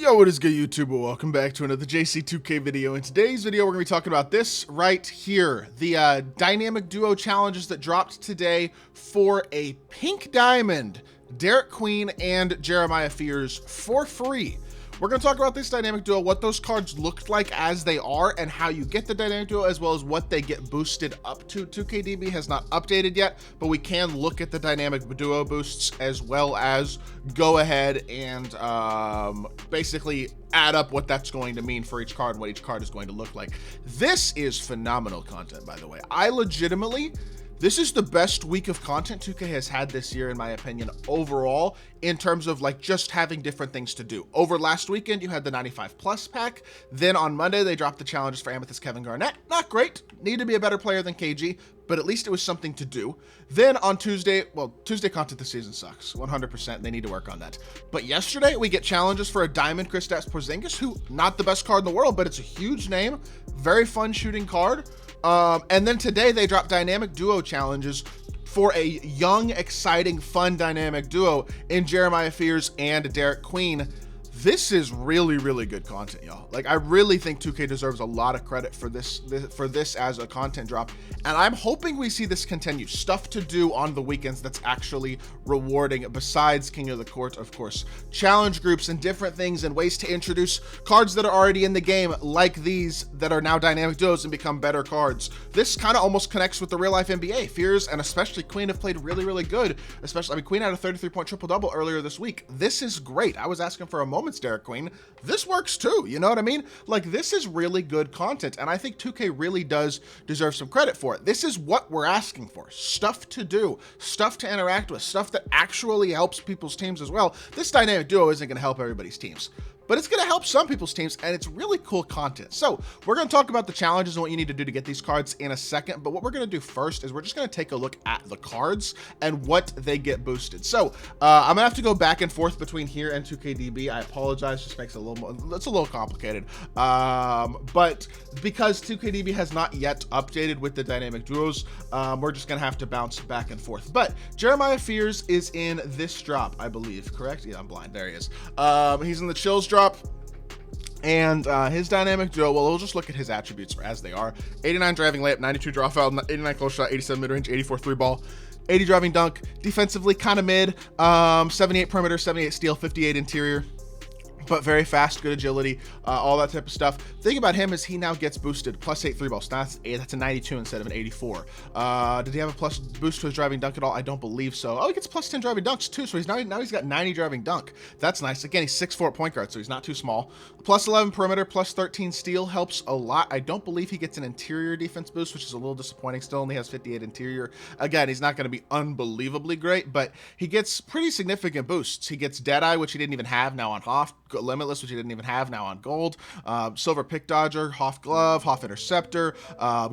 Yo, what is good, YouTube? Welcome back to another JC2K video. In today's video, we're going to be talking about this right here. The dynamic duo challenges that dropped today for a pink diamond, Derik Queen and Jeremiah Fears for free. We're going to talk about this dynamic duo, what those cards looked like as they are, and how you get the dynamic duo, as well as what they get boosted up to. 2KDB has not updated yet, but we can look at the dynamic duo boosts as well as go ahead and basically add up what that's going to mean for each card and what each card is going to look like. This is phenomenal content, by the way. This is the best week of content 2K has had this year, in my opinion, overall, in terms of like just having different things to do. Over last weekend, you had the 95 plus pack. Then on Monday, they dropped the challenges for Amethyst Kevin Garnett. Not great. Need to be a better player than KG, but at least it was something to do. Then on Tuesday, well, Tuesday content this season sucks. 100%. They need to work on that. But yesterday, we get challenges for a Diamond Kristaps Porzingis, who, not the best card in the world, but it's a huge name. Very fun shooting card. And then today they dropped dynamic duo challenges for a young, exciting, fun dynamic duo in Jeremiah Fears and Derik Queen. This is really, really good content, y'all. Like, I really think 2K deserves a lot of credit for this as a content drop. And I'm hoping we see this continue. Stuff to do on the weekends that's actually rewarding, besides King of the Court, of course. Challenge groups and different things and ways to introduce cards that are already in the game, like these that are now dynamic duos and become better cards. This kind of almost connects with the real life NBA. Fears and especially Queen have played really, really good. Especially, I mean, Queen had a 33-point triple-double earlier this week. This is great. I was asking for a moment, Derik Queen. This works too, you know what I mean? Like, this is really good content, and I think 2K really does deserve some credit for it. This is what we're asking for. Stuff to do, stuff to interact with, stuff that actually helps people's teams as well. This dynamic duo isn't going to help everybody's teams, but it's going to help some people's teams, and it's really cool content. So we're going to talk about the challenges and what you need to do to get these cards in a second, but what we're going to do first is we're just going to take a look at the cards and what they get boosted. So I'm going to have to go back and forth between here and 2KDB. I apologize, just makes it a little more, it's a little complicated. But because 2KDB has not yet updated with the dynamic duos, we're just going to have to bounce back and forth. But Jeremiah Fears is in this drop, I believe, correct? Yeah, I'm blind. There he is. He's in the Chills drop. And his dynamic duo, well, we'll just look at his attributes as they are. 89 driving layup, 92 draw foul, 89 close shot, 87 mid-range, 84 three ball, 80 driving dunk, defensively kind of mid, 78 perimeter, 78 steal, 58 interior, but very fast, good agility, all that type of stuff. Thing about him is he now gets boosted +8 three ball stats. That's a 92 instead of an 84. Did he have a plus boost to his driving dunk at all? I don't believe so. Oh, he gets +10 driving dunks too. So he's now he's got 90 driving dunk. That's nice. Again, he's 6'4" point guard, so he's not too small. +11 perimeter, +13 steal helps a lot. I don't believe he gets an interior defense boost, which is a little disappointing. Still only has 58 interior. Again, he's not going to be unbelievably great, but he gets pretty significant boosts. He gets Deadeye, which he didn't even have, now on Hoff. Limitless, which he didn't even have, now on Gold. Silver Pick Dodger, Hoff Glove, Hoff Interceptor,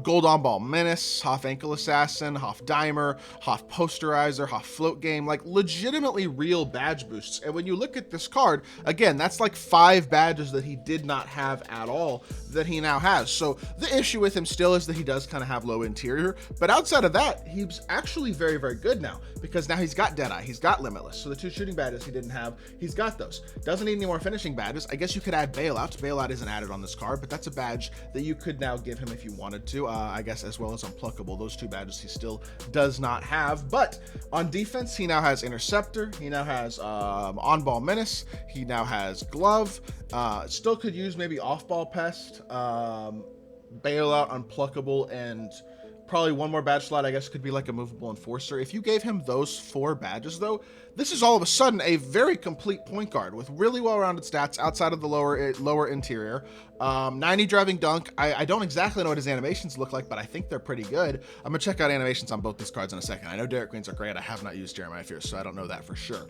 Gold On Ball Menace, Hoff Ankle Assassin, Hoff Dimer, Hoff Posterizer, Hoff Float Game, like legitimately real badge boosts. And when you look at this card, again, that's like 5 badges that he did not have at all that he now has. So the issue with him still is that he does kind of have low interior, but outside of that, he's actually very, very good now, because now he's got Deadeye, he's got Limitless. So the 2 shooting badges he didn't have, he's got those. Doesn't need any more finishing badges. I guess you could add Bailout. Bailout isn't added on this card, but that's a badge that you could now give him if you wanted to, I guess, as well as Unpluckable. Those 2 badges he still does not have. But on defense, he now has Interceptor, he now has On-Ball Menace, he now has Glove, still could use maybe Off-Ball Pest, Bailout, Unpluckable, and probably one more badge slot, I guess, could be like a Movable Enforcer. If you gave him those 4 badges, though, this is all of a sudden a very complete point guard with really well-rounded stats outside of the lower interior. 90 driving dunk. I don't exactly know what his animations look like, but I think they're pretty good. I'm gonna check out animations on both these cards in a second. I know Derik Queens are great. I have not used Jeremiah Fears, so I don't know that for sure.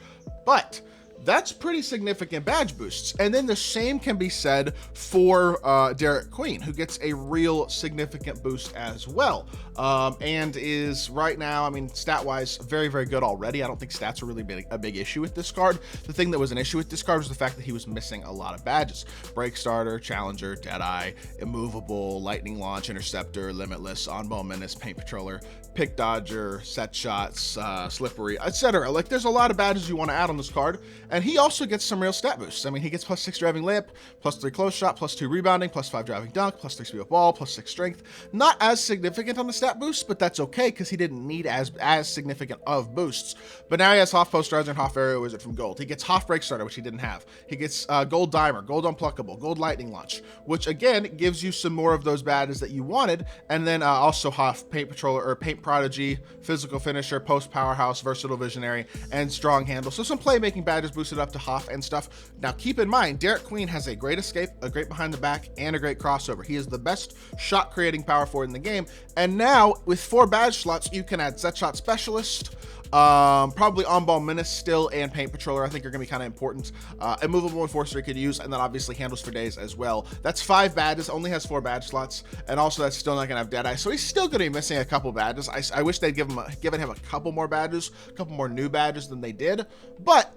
But that's pretty significant badge boosts. And then the same can be said for Derik Queen, who gets a real significant boost as well. And is right now, I mean, stat-wise, very, very good already. I don't think stats are really a big issue with this card. The thing that was an issue with this card was the fact that he was missing a lot of badges. Break Starter, Challenger, Deadeye, Immovable, Lightning Launch, Interceptor, Limitless, On-Ball Menace, Paint Patroller, Pick Dodger, Set Shots, Slippery, etc. Like, there's a lot of badges you want to add on this card, And he also gets some real stat boosts. I mean, he gets +6 driving layup, +3 close shot, +2 rebounding, +5 driving dunk, +3 speed with ball, +6 strength. Not as significant on the stat boosts, but that's okay because he didn't need as significant of boosts. But now he has Hoff Post Riser and Hoff Aerial Wizard from gold. He gets Hoff Break Starter, which he didn't have. He gets Gold Dimer, Gold Unpluckable, Gold Lightning Launch, which again gives you some more of those badges that you wanted. And then also Hoff Paint Patroller or Paint Prodigy, Physical Finisher, Post Powerhouse, Versatile Visionary, and Strong Handle. So some playmaking badges boosted up to Hoff and stuff. Now keep in mind, Derik Queen has a great escape, a great behind the back, and a great crossover. He is the best shot creating power forward in the game. And now with 4 badge slots, you can add Set Shot Specialist, probably On-Ball Menace still, and Paint Patroller I think are going to be kind of important. Immovable Enforcer you could use, and then obviously Handles for Days as well. That's 5 badges, only has 4 badge slots, and also that's still not going to have Deadeye, so he's still going to be missing a couple badges. I wish they'd given him a couple more badges, a couple more new badges than they did, but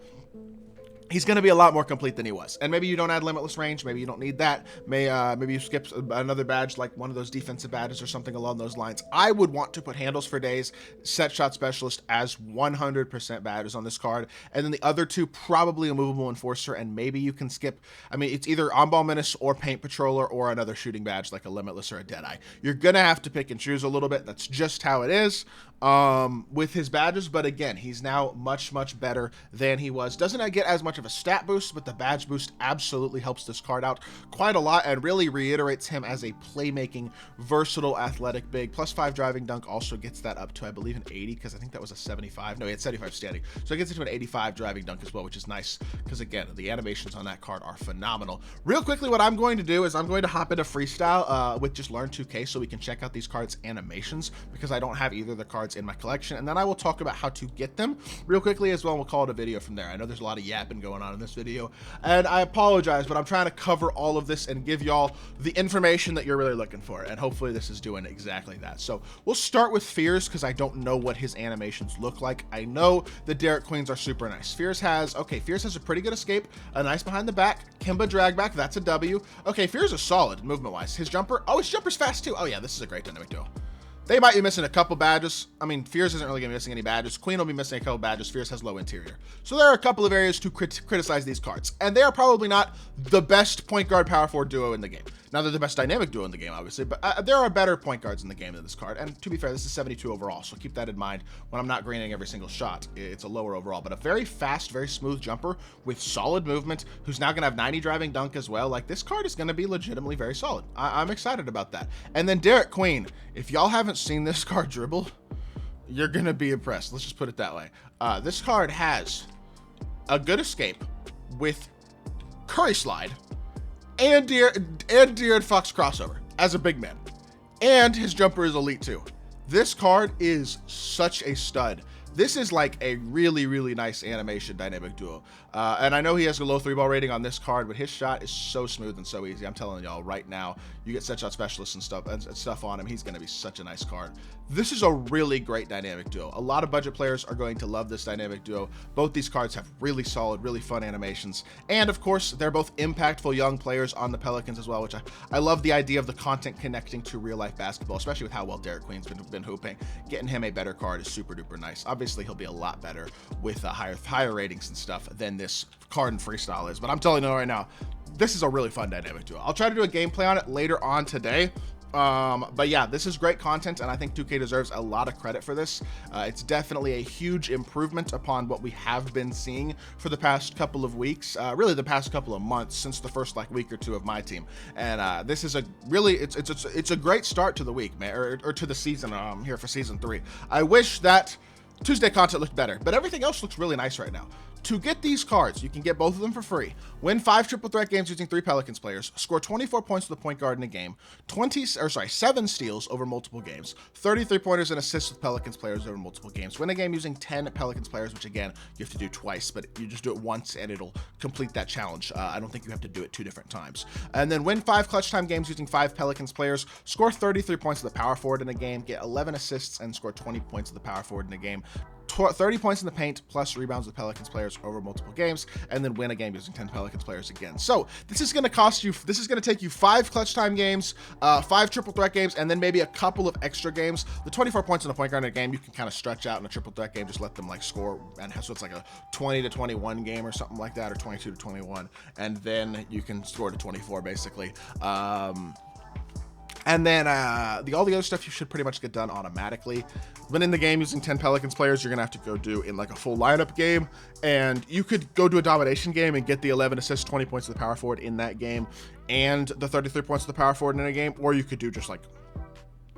he's going to be a lot more complete than he was. And maybe you don't add Limitless Range. Maybe you don't need that. Maybe you skip another badge, like one of those defensive badges or something along those lines. I would want to put Handles for Days, Set Shot Specialist as 100% badges on this card. And then the other 2, probably Immovable Enforcer. And maybe you can skip, I mean, it's either On-Ball Menace or Paint Patroller or another shooting badge like a Limitless or a Deadeye. You're going to have to pick and choose a little bit. That's just how it is with his badges. But again, he's now much, much better than he was. Doesn't get as much of a stat boost, but the badge boost absolutely helps this card out quite a lot and really reiterates him as a playmaking, versatile, athletic big. +5 driving dunk also gets that up to, I believe, an 80, because I think that was a 75. No, he had 75 standing. So it gets it to an 85 driving dunk as well, which is nice because, again, the animations on that card are phenomenal. Real quickly, what I'm going to do is I'm going to hop into Freestyle with just Learn 2K so we can check out these cards' animations, because I don't have either of the cards in my collection, and then I will talk about how to get them real quickly as well, and we'll call it a video from there. I know there's a lot of yapping going on in this video, and I apologize, but I'm trying to cover all of this and give y'all the information that you're really looking for, and hopefully this is doing exactly that. So we'll start with Fears, because I don't know what his animations look like. I know the Derik Queens are super nice. Fears has a pretty good escape, a nice behind the back, Kimba drag back, that's a W. Okay, Fears is solid movement wise. His jumper's fast too. Oh yeah, this is a great dynamic duo. They might be missing a couple badges. I mean, Fears isn't really going to be missing any badges. Queen will be missing a couple badges. Fears has low interior. So there are a couple of areas to criticize these cards. And they are probably not the best point guard power forward duo in the game. Now, they're the best dynamic duo in the game, obviously, but there are better point guards in the game than this card. And to be fair, this is 72 overall, so keep that in mind when I'm not greening every single shot. It's a lower overall, but a very fast, very smooth jumper with solid movement, who's now going to have 90 driving dunk as well. Like, this card is going to be legitimately very solid. I'm excited about that. And then Derik Queen. If y'all haven't seen this card dribble, you're going to be impressed. Let's just put it that way. This card has a good escape with Curry Slide and De'Aaron Fox crossover as a big man. And his jumper is elite too. This card is such a stud. This is like a really, really nice animation dynamic duo. And I know he has a low 3-ball rating on this card, but his shot is so smooth and so easy. I'm telling y'all right now, you get set shot specialists and stuff on him, he's going to be such a nice card. This is a really great dynamic duo. A lot of budget players are going to love this dynamic duo. Both these cards have really solid, really fun animations. And of course, they're both impactful young players on the Pelicans as well, which I love the idea of the content connecting to real life basketball, especially with how well Derik Queen's been hooping. Getting him a better card is super duper nice. Obviously, he'll be a lot better with higher ratings and stuff than this card in Freestyle is. But I'm telling you right now, this is a really fun dynamic duo. I'll try to do a gameplay on it later on today. But yeah, this is great content, and I think 2K deserves a lot of credit for this. It's definitely a huge improvement upon what we have been seeing for the past couple of weeks, really the past couple of months since the first week or two of my team. And this is a really, it's a great start to the week, man, or to the season here for season 3. I wish that Tuesday content looked better, but everything else looks really nice right now. To get these cards, you can get both of them for free. Win 5 triple threat games using 3 Pelicans players. Score 24 points with a point guard in a game. 7 steals over multiple games. 33 pointers and assists with Pelicans players over multiple games. Win a game using 10 Pelicans players, which again, you have to do twice, but you just do it once and it'll complete that challenge. I don't think you have to do it 2 different times. And then win 5 clutch time games using 5 Pelicans players. Score 33 points with the power forward in a game. Get 11 assists and score 20 points with the power forward in a game. 30 points in the paint plus rebounds with Pelicans players over multiple games, and then win a game using 10 Pelicans players again. So this is going to cost you, this is going to take you 5 clutch time games, 5 triple threat games, and then maybe a couple of extra games. The 24 points in the point guard in a game, you can kind of stretch out in a triple threat game, just let them like score, and so it's like a 20 to 21 game or something like that, or 22 to 21, and then you can score to 24 basically. And then all the other stuff you should pretty much get done automatically. Winning the game using 10 Pelicans players, you're going to have to go do in like a full lineup game. And you could go do a domination game and get the 11 assists, 20 points to the power forward in that game, and the 33 points to the power forward in a game. Or you could do just like,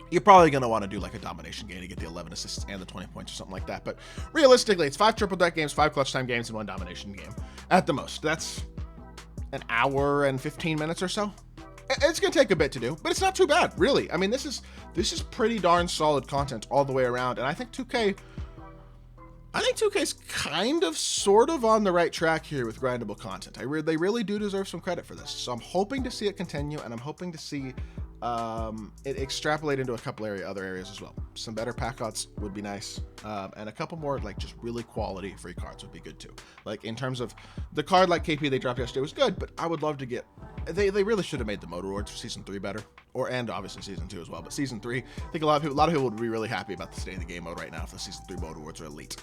you're probably going to want to do like a domination game to get the 11 assists and the 20 points or something like that. But realistically, it's 5 triple threat games, 5 clutch time games, and 1 domination game at the most. That's an hour and 15 minutes or so. It's going to take a bit to do, but it's not too bad, really. I mean, this is pretty darn solid content all the way around, and I think 2K's kind of sort of on the right track here with grindable content. They really do deserve some credit for this. So I'm hoping to see it continue, and I'm hoping to see it extrapolate into a couple other areas as well. Some better pack outs would be nice, and a couple more like just really quality free cards would be good too. Like in terms of the card like KP they dropped yesterday was good, but I would love to get. They really should have made the Motor Rewards for Season 3 better, and obviously Season 2 as well. But Season 3, I think a lot of people would be really happy about the state of the game mode right now if the Season 3 Motor Rewards are elite.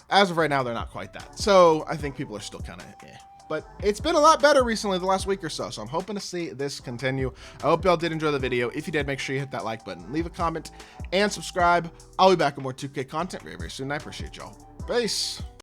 As of right now, they're not quite that. So I think people are still kind of eh. But it's been a lot better recently the last week or so, so I'm hoping to see this continue. I hope y'all did enjoy the video. If you did, make sure you hit that like button, leave a comment, and subscribe. I'll be back with more 2K content very, very soon. I appreciate y'all. Peace.